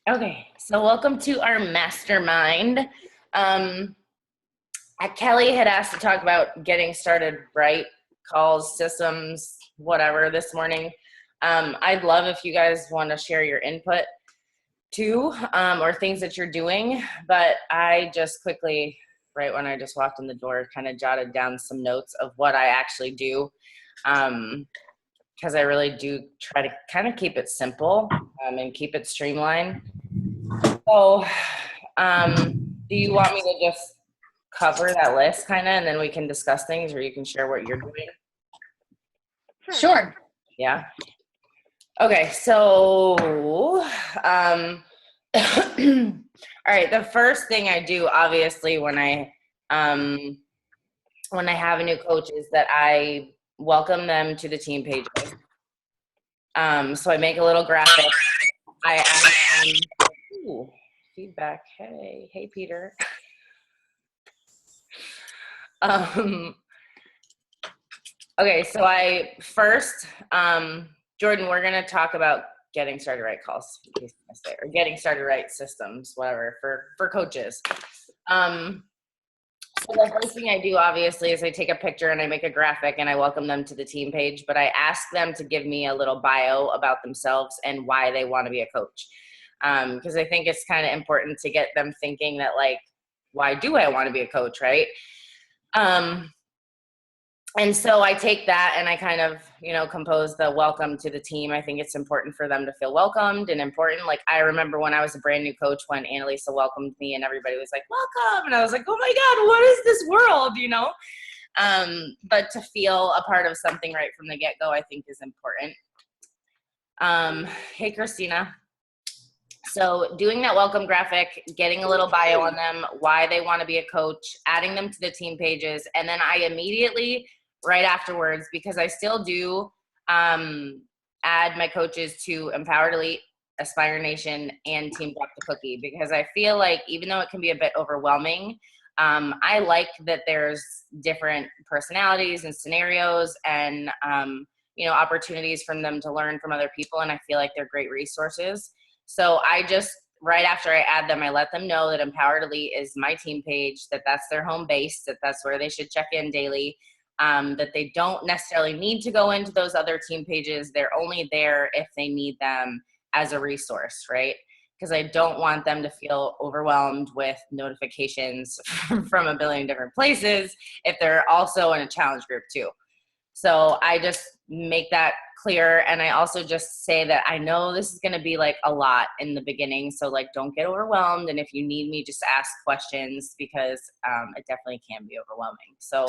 Okay, so welcome to our mastermind. Um, Kelly had asked to talk about getting started right, calls, systems, whatever this morning. I'd love if you guys want to share your input too, or things that you're doing. But I just quickly, right when I just walked in the door, kind of jotted down some notes of what I actually do. Because I really do try to kind of keep it simple and keep it streamlined. So, do you want me to just cover that list kind of, and then we can discuss things, or you can share what you're doing? Sure. Yeah. Okay. So, all right. The first thing I do, obviously, when I have a new coach, is that I welcome them to the team pages. So I make a little graphic. I ask them. Ooh, feedback. Hey, Peter. Okay, so I first, Jordan, we're going to talk about getting started right calls, or getting started right systems, whatever, for coaches. So the first thing I do, obviously, is I take a picture and I make a graphic and I welcome them to the team page, but I ask them to give me a little bio about themselves and why they want to be a coach. Because I think it's kind of important to get them thinking that, like, why do I want to be a coach, right? And so I take that and I kind of, compose the welcome to the team. I think it's important for them to feel welcomed and important. Like, I remember when I was a brand new coach, when Annalisa welcomed me and everybody was like, welcome. And I was like, oh my God, what is this world, But to feel a part of something right from the get-go, I think is important. Hey, Christina. So doing that welcome graphic, getting a little bio on them, why they want to be a coach, adding them to the team pages, and then I immediately, right afterwards, because I still do add my coaches to Empowered Elite, Aspire Nation, and Team Drop the Cookie, because I feel like even though it can be a bit overwhelming, I like that there's different personalities and scenarios and opportunities for them to learn from other people, and I feel like they're great resources. So I just, right after I add them, I let them know that Empowered Elite is my team page, that that's their home base, that that's where they should check in daily, that they don't necessarily need to go into those other team pages. They're only there if they need them as a resource, right? Because I don't want them to feel overwhelmed with notifications from a billion different places if they're also in a challenge group too. So I just make that clear. And I also just say that I know this is going to be like a lot in the beginning. So like, don't get overwhelmed. And if you need me, just ask questions, because it definitely can be overwhelming. So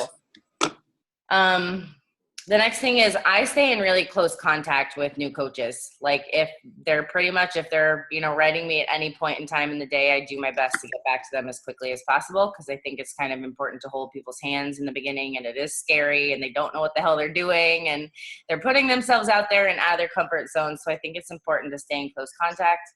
the next thing is I stay in really close contact with new coaches. Like if they're writing me at any point in time in the day, I do my best to get back to them as quickly as possible, because I think it's kind of important to hold people's hands in the beginning, and it is scary and they don't know what the hell they're doing and they're putting themselves out there and out of their comfort zone. So I think it's important to stay in close contact.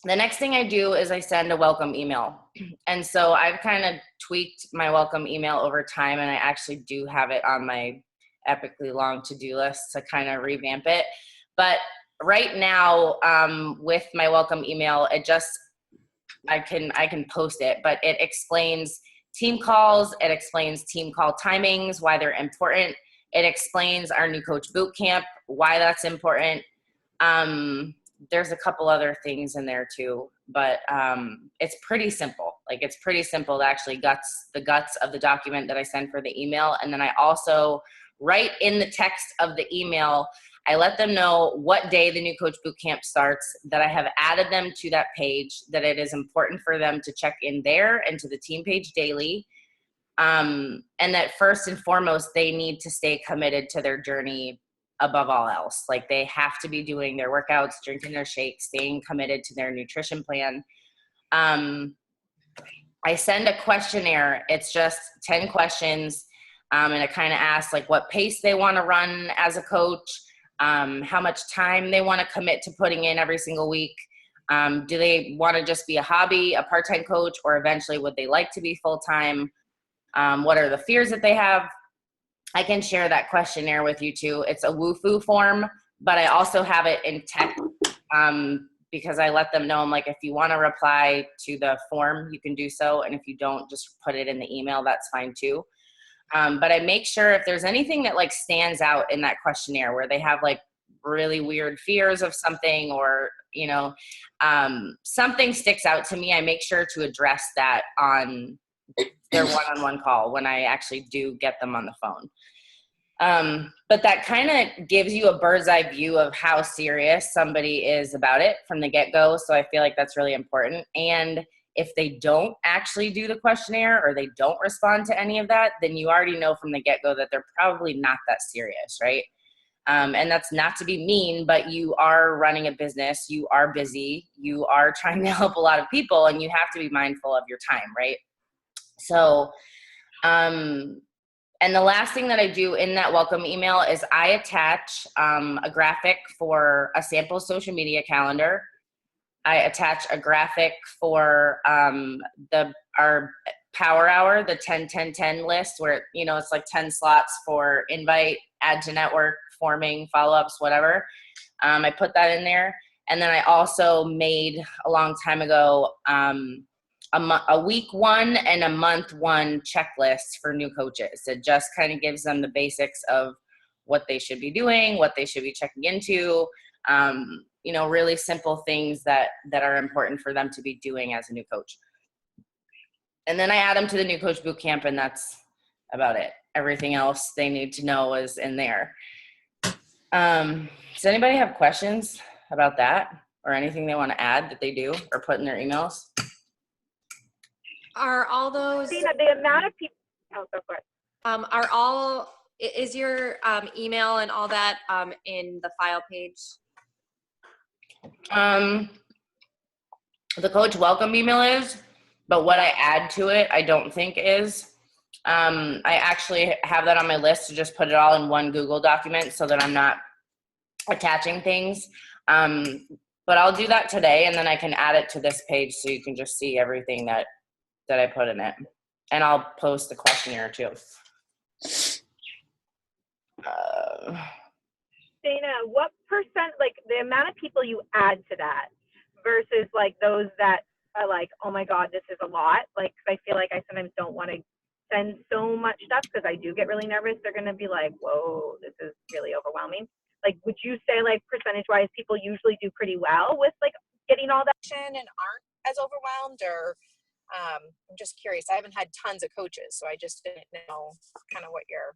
The next thing I do is I send a welcome email. And so I've kind of tweaked my welcome email over time, and I actually do have it on my epically long to-do list to kind of revamp it. But right now, with my welcome email, I can post it, but it explains team calls, it explains team call timings, why they're important. It explains our new coach boot camp, why that's important. There's a couple other things in there too, but it's pretty simple. Like, it's pretty simple to actually the guts of the document that I send for the email. And then I also write in the text of the email, I let them know what day the new coach boot camp starts, that I have added them to that page, that it is important for them to check in there and to the team page daily. And that first and foremost, they need to stay committed to their journey above all else. Like, they have to be doing their workouts, drinking their shakes, staying committed to their nutrition plan. I send a questionnaire. It's just 10 questions. And it kind of asks like what pace they want to run as a coach, how much time they want to commit to putting in every single week. Do they want to just be a hobby, a part-time coach, or eventually would they like to be full-time? What are the fears that they have? I can share that questionnaire with you too. It's a WooFoo form, but I also have it in text because I let them know, I'm like, if you want to reply to the form, you can do so. And if you don't, just put it in the email. That's fine too. But I make sure if there's anything that like stands out in that questionnaire where they have like really weird fears of something, or, you know, something sticks out to me, I make sure to address that on their one-on-one call when I actually do get them on the phone. But that kind of gives you a bird's eye view of how serious somebody is about it from the get-go. So I feel like that's really important. And if they don't actually do the questionnaire or they don't respond to any of that, then you already know from the get-go that they're probably not that serious, right? And that's not to be mean, but you are running a business, you are busy, you are trying to help a lot of people, and you have to be mindful of your time, right? So, and the last thing that I do in that welcome email is I attach a graphic for a sample social media calendar. I attach a graphic for our power hour, the 10-10-10 list, where, you know, it's like 10 slots for invite, add to network, forming, follow-ups, whatever. I put that in there. And then I also made a long time ago a week one and a month one checklist for new coaches. It just kind of gives them the basics of what they should be doing, what they should be checking into, you know, really simple things that are important for them to be doing as a new coach. And then I add them to the new coach boot camp, and that's about it. Everything else they need to know is in there. Does anybody have questions about that or anything they want to add that they do or put in their emails? Are all those, Dina, the amount of people, oh, go for it. is your email and all that in the file page? The coach welcome email is, but what I add to it, I don't think is. I actually have that on my list to just put it all in one Google document so that I'm not attaching things. But I'll do that today, and then I can add it to this page so you can just see everything that I put in it. And I'll post the questionnaire too. Dana, what percent, like the amount of people you add to that versus like those that are like, oh my God, this is a lot. Like, 'cause I feel like I sometimes don't want to send so much stuff because I do get really nervous. They're going to be like, whoa, this is really overwhelming. Like, would you say like percentage wise, people usually do pretty well with like getting all that and aren't as overwhelmed? Or I'm just curious. I haven't had tons of coaches, so I just didn't know kind of what you're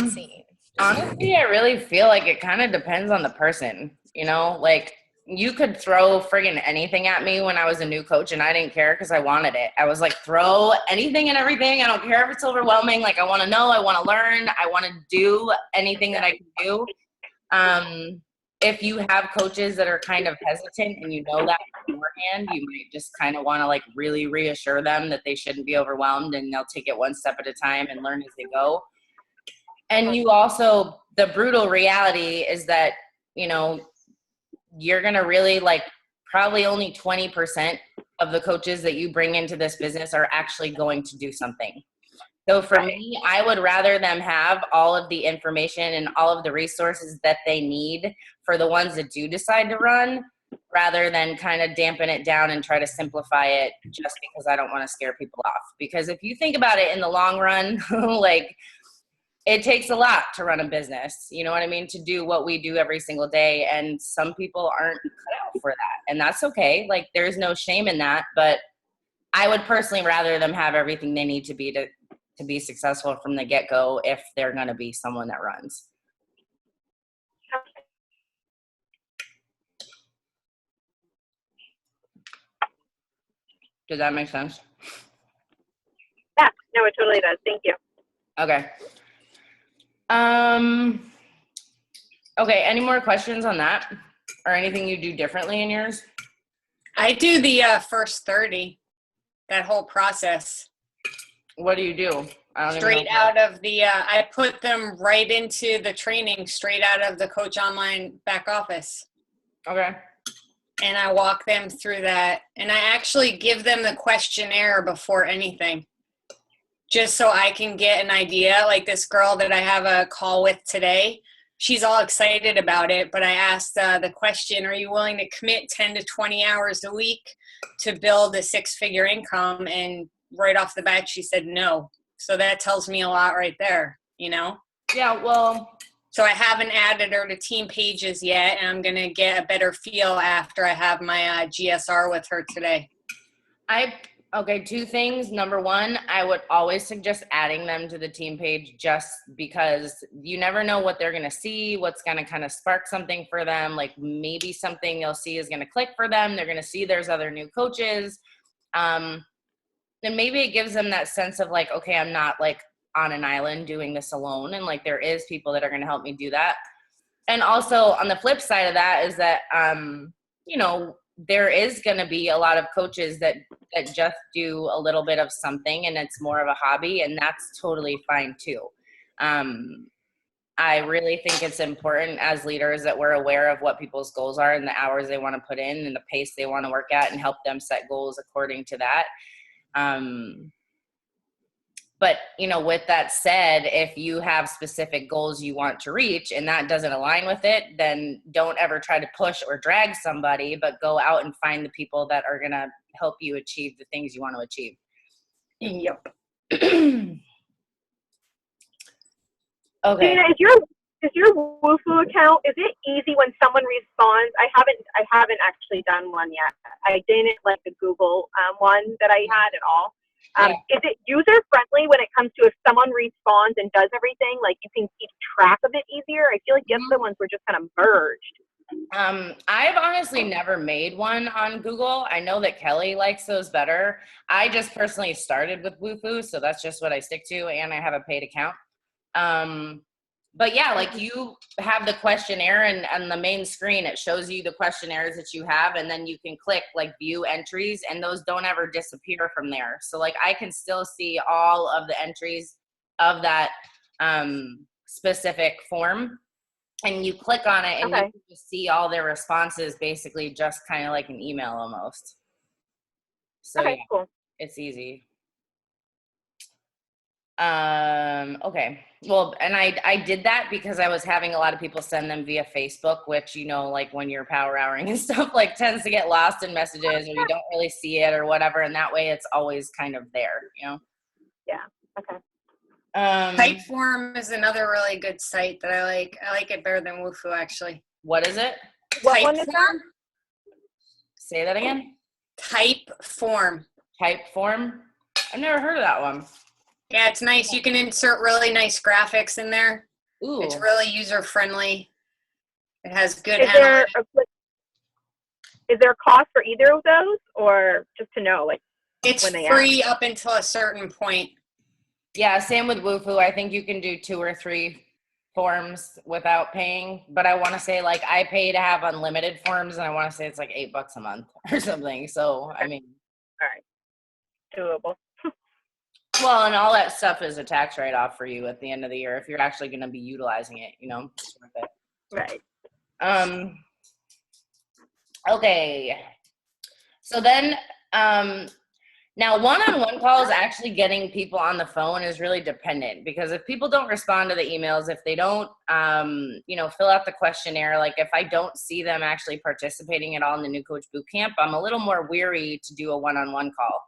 seeing. Honestly, I really feel like it kind of depends on the person, you know, like you could throw friggin' anything at me when I was a new coach and I didn't care because I wanted it. I was like, throw anything and everything. I don't care if it's overwhelming. Like, I want to know, I want to learn, I want to do anything that I can do. If you have coaches that are kind of hesitant and you know that beforehand, you might just kind of want to like really reassure them that they shouldn't be overwhelmed, and they'll take it one step at a time and learn as they go. And you also, the brutal reality is that, you know, you're going to really like probably only 20% of the coaches that you bring into this business are actually going to do something. So for me, I would rather them have all of the information and all of the resources that they need for the ones that do decide to run, rather than kind of dampen it down and try to simplify it just because I don't want to scare people off. Because if you think about it in the long run, like, it takes a lot to run a business, you know what I mean, to do what we do every single day. And some people aren't cut out for that. And that's okay. Like, there's no shame in that. But I would personally rather them have everything they need to be successful from the get-go if they're going to be someone that runs. Does that make sense? Yeah, no, it totally does. Thank you. Okay. Okay, any more questions on that? Or anything you do differently in yours? I do the first 30, that whole process. What do you do? Straight out of the, I put them right into the training, straight out of the Coach Online back office. Okay. And I walk them through that. And I actually give them the questionnaire before anything, just so I can get an idea. Like this girl that I have a call with today, she's all excited about it. But I asked the question, are you willing to commit 10 to 20 hours a week to build a 6-figure income? And right off the bat, she said no. So that tells me a lot right there, you know? Yeah, well. So I haven't added her to team pages yet, and I'm going to get a better feel after I have my GSR with her today. Okay, 2 things. Number 1, I would always suggest adding them to the team page just because you never know what they're going to see, what's going to kind of spark something for them. Like maybe something they'll see is going to click for them. They're going to see there's other new coaches. And maybe it gives them that sense of like, okay, I'm not like on an island doing this alone. And like, there is people that are going to help me do that. And also on the flip side of that is that, you know, there is going to be a lot of coaches that just do a little bit of something and it's more of a hobby, and that's totally fine too. I really think it's important as leaders that we're aware of what people's goals are and the hours they want to put in and the pace they want to work at and help them set goals according to that. But, you know, with that said, if you have specific goals you want to reach and that doesn't align with it, then don't ever try to push or drag somebody, but go out and find the people that are going to help you achieve the things you want to achieve. Yep. Okay. Dana, is your Woofu account, is it easy when someone responds? I haven't actually done one yet. I didn't like the Google one that I had at all. Is it user friendly when it comes to if someone responds and does everything, like you can keep track of it easier? I feel like the other ones were just kind of merged. I've honestly never made one on Google. I know that Kelly likes those better. I just personally started with Woofu, so that's just what I stick to, and I have a paid account. But yeah, like you have the questionnaire and on the main screen, it shows you the questionnaires that you have, and then you can click like view entries, and those don't ever disappear from there. So like I can still see all of the entries of that specific form, and you click on it and you can just see all their responses, basically just kind of like an email almost. So yeah, Cool. It's easy. Okay. Well, and I did that because I was having a lot of people send them via Facebook, which, you know, like when you're power houring and stuff, like tends to get lost in messages or you don't really see it or whatever. And that way it's always kind of there, you know? Yeah. Okay. Typeform is another really good site that I like. I like it better than Woofu, actually. What is it? What one is that? Typeform. Say that again. Typeform. Typeform. I've never heard of that one. Yeah, it's nice. You can insert really nice graphics in there. Ooh. It's really user friendly. It has good Is there a cost for either of those, or just to know, like it's when they free up until a certain point. Yeah, same with Woofu. I think you can do 2 or 3 forms without paying, but I want to say like I pay to have unlimited forms, and I want to say it's like $8 a month or something. So I mean, all right, doable. Well, and all that stuff is a tax write-off for you at the end of the year if you're actually going to be utilizing it, you know. It's worth it. Right. Okay. So then, now one-on-one calls, actually getting people on the phone is really dependent, because if people don't respond to the emails, if they don't, you know, fill out the questionnaire, like if I don't see them actually participating at all in the New Coach Bootcamp, I'm a little more weary to do a one-on-one call.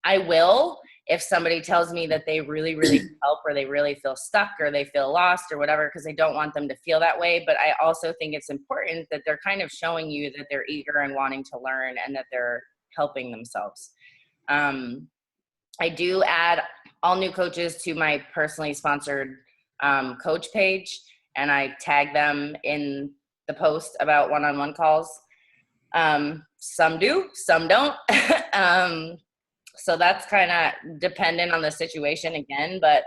I will if somebody tells me that they really, really need help, or they really feel stuck, or they feel lost or whatever, because I don't want them to feel that way. But I also think it's important that they're kind of showing you that they're eager and wanting to learn and that they're helping themselves. I do add all new coaches to my personally sponsored coach page, and I tag them in the post about one-on-one calls. Some do, some don't. So that's kind of dependent on the situation again. But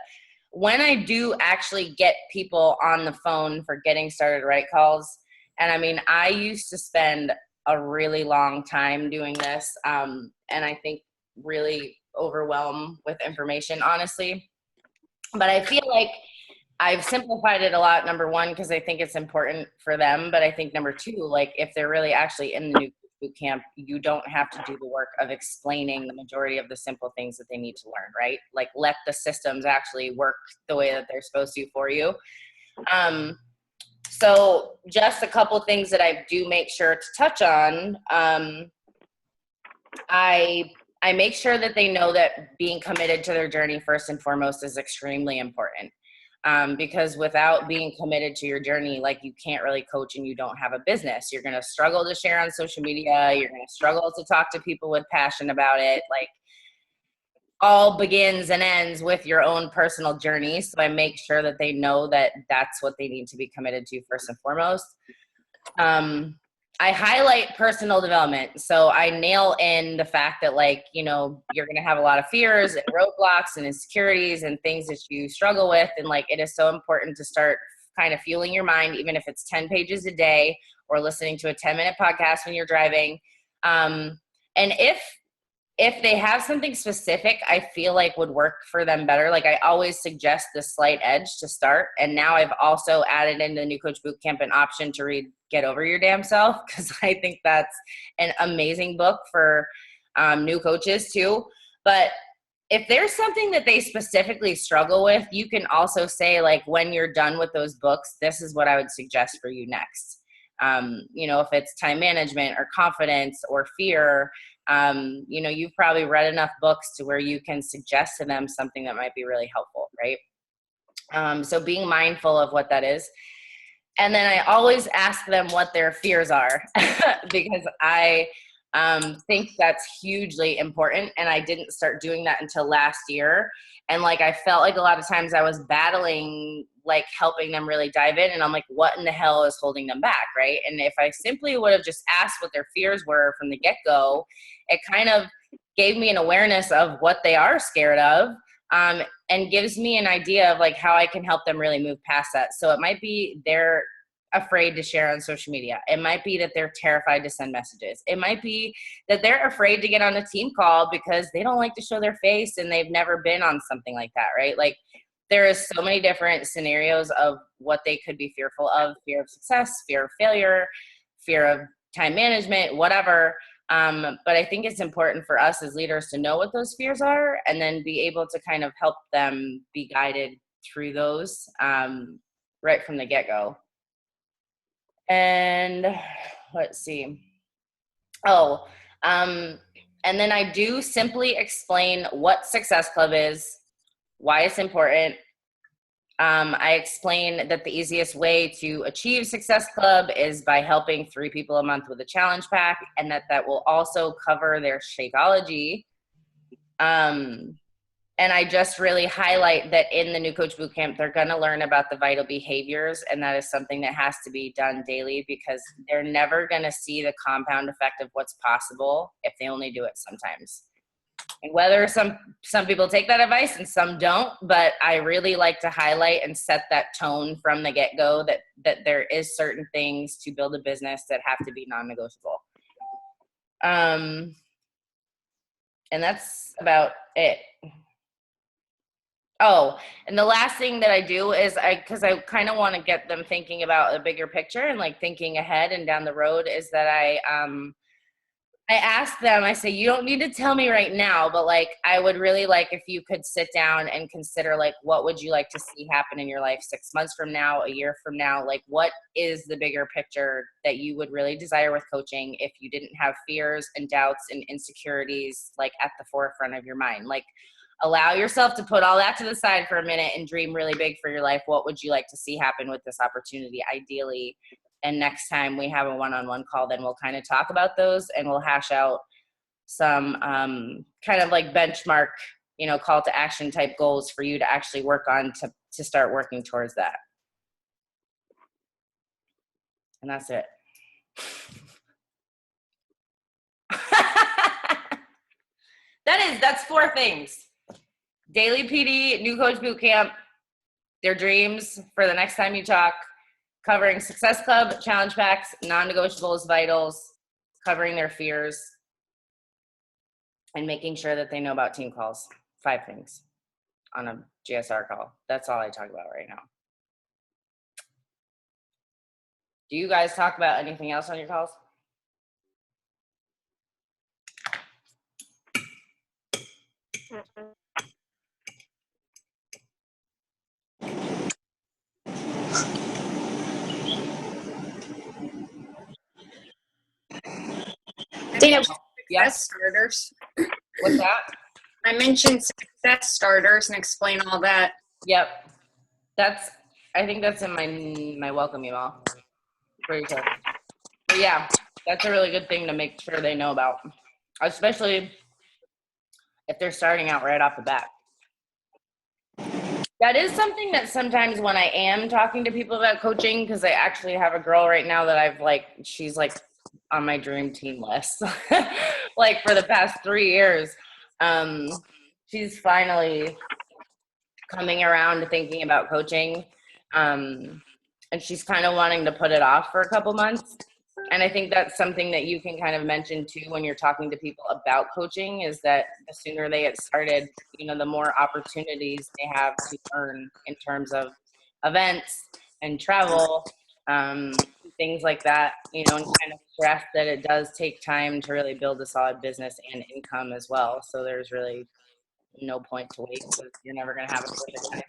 when I do actually get people on the phone for getting started right calls, and I mean, I used to spend a really long time doing this, and I think really overwhelmed with information, honestly. But I feel like I've simplified it a lot, number 1, because I think it's important for them. But I think number 2, like if they're really actually in the New Boot Camp, you don't have to do the work of explaining the majority of the simple things that they need to learn, right? Like let the systems actually work the way that they're supposed to for you. So just a couple things that I do make sure to touch on. I make sure that they know that being committed to their journey first and foremost is extremely important. Because without being committed to your journey, like you can't really coach and you don't have a business. You're going to struggle to share on social media. You're going to struggle to talk to people with passion about it. Like all begins and ends with your own personal journey. So I make sure that they know that that's what they need to be committed to first and foremost. I highlight personal development. So I nail in the fact that, like, you know, you're going to have a lot of fears and roadblocks and insecurities and things that you struggle with. And like, it is so important to start kind of fueling your mind, even if it's 10 pages a day or listening to a 10-minute podcast when you're driving. And if they have something specific I feel like would work for them better, like I always suggest the slight edge to start. And now I've also added in the New Coach Bootcamp an option to read Get Over Your Damn Self, because I think that's an amazing book for new coaches too. But if there's something that they specifically struggle with, you can also say, like, when you're done with those books, this is what I would suggest for you next. You know, if it's time management or confidence or fear, you know, you've probably read enough books to where you can suggest to them something that might be really helpful, right? So being mindful of what that is. And then I always ask them what their fears are because I think that's hugely important. And I didn't start doing that until last year. And like, I felt like a lot of times I was battling, like helping them really dive in. And I'm like, what in the hell is holding them back, right? And if I simply would have just asked what their fears were from the get-go, it kind of gave me an awareness of what they are scared of. And gives me an idea of like how I can help them really move past that. So it might be they're afraid to share on social media. It might be that they're terrified to send messages. It might be that they're afraid to get on a team call because they don't like to show their face and they've never been on something like that, right? Like there is so many different scenarios of what they could be fearful of: fear of success, fear of failure, fear of time management, whatever. But I think it's important for us as leaders to know what those fears are and then be able to kind of help them be guided through those right from the get-go. And let's see. And then I do simply explain what Success Club is, why it's important. I explain that the easiest way to achieve Success Club is by helping 3 people a month with a challenge pack, and that will also cover their Shakeology. And I just really highlight that in the New Coach Bootcamp, they're going to learn about the vital behaviors, and that is something that has to be done daily because they're never going to see the compound effect of what's possible if they only do it sometimes. And whether some people take that advice and some don't, but I really like to highlight and set that tone from the get-go that there is certain things to build a business that have to be non-negotiable. And that's about it. Oh, and the last thing that I do is because I kind of want to get them thinking about a bigger picture and like thinking ahead and down the road, is that I ask them, I say, you don't need to tell me right now, but like, I would really like if you could sit down and consider, like, what would you like to see happen in your life 6 months from now, a year from now? Like, what is the bigger picture that you would really desire with coaching if you didn't have fears and doubts and insecurities, like at the forefront of your mind? Like, allow yourself to put all that to the side for a minute and dream really big for your life. What would you like to see happen with this opportunity, ideally? And next time we have a one-on-one call, then we'll kind of talk about those and we'll hash out some kind of like benchmark, you know, call to action type goals for you to actually work on to start working towards that. And that's it. That's 4 things. Daily PD, New Coach Bootcamp, their dreams for the next time you talk, covering Success Club, challenge packs, non-negotiables, vitals, covering their fears, and making sure that they know about team calls. 5 things on a GSR call. That's all I talk about right now. Do you guys talk about anything else on your calls? Dana, Yes. success starters. What's that? I mentioned success starters and explain all that. Yep. I think that's in my welcome email. Pretty sure. But yeah, that's a really good thing to make sure they know about, especially if they're starting out right off the bat. That is something that sometimes when I am talking to people about coaching, because I actually have a girl right now that she's like on my dream team list, like for the past 3 years. She's finally coming around to thinking about coaching. And she's kind of wanting to put it off for a couple months. And I think that's something that you can kind of mention too when you're talking to people about coaching, is that the sooner they get started, the more opportunities they have to earn in terms of events and travel, things like that, and kind of stress that it does take time to really build a solid business and income as well. So there's really no point to wait, because you're never going to have a perfect time,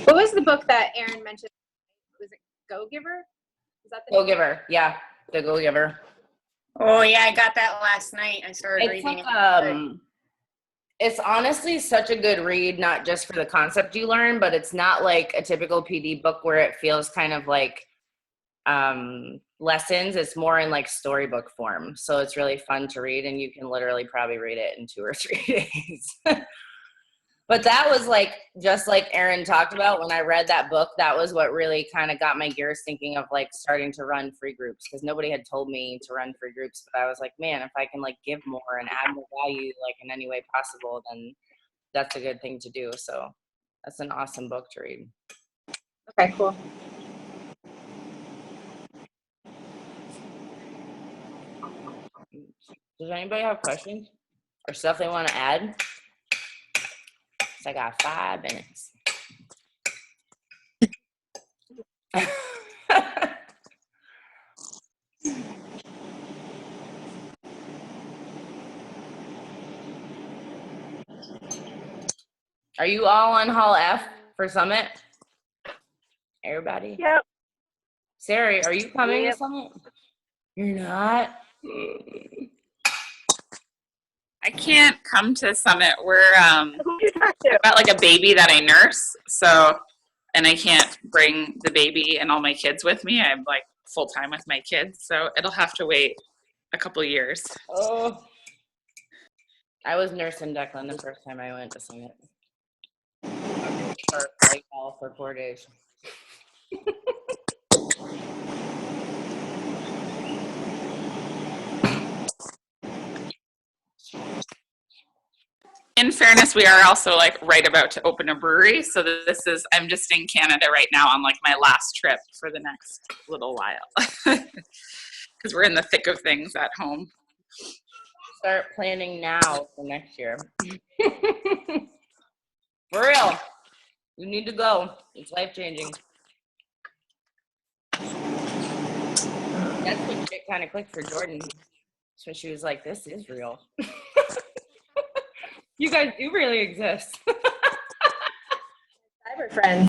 What was the book that Aaron mentioned? Was it Go Giver? Is that the Go Giver. Yeah, the Go Giver. Oh yeah, I got that last night. I started reading it. It's honestly such a good read, not just for the concept you learn, but it's not like a typical PD book where it feels kind of like lessons. It's more in like storybook form. So it's really fun to read, and you can literally probably read it in 2 or 3 days. But that was like, just like Aaron talked about, when I read that book, that was what really kind of got my gears thinking of like starting to run free groups, because nobody had told me to run free groups. But I was like, man, if I can like give more and add more value like in any way possible, then that's a good thing to do. So that's an awesome book to read. Okay, cool. Does anybody have questions or stuff they want to add? So I got 5 minutes. Are you all on Hall F for Summit? Everybody? Yep. Sari, are you coming Yep. to Summit? You're not? I can't come to Summit. We're Who did you talk to? I've got like a baby that I nurse, and I can't bring the baby and all my kids with me. I'm like full time with my kids, so it'll have to wait a couple years. Oh. I was nursing Declan the first time I went to Summit. For 4 days. In fairness, we are also like right about to open a brewery, so I'm just in Canada right now on like my last trip for the next little while, because we're in the thick of things at home. Start planning now for next year. For real. You need to go. It's life-changing. That's when shit kind of clicked for Jordan. So she was like, this is real. You guys do really exist. Cyber friends.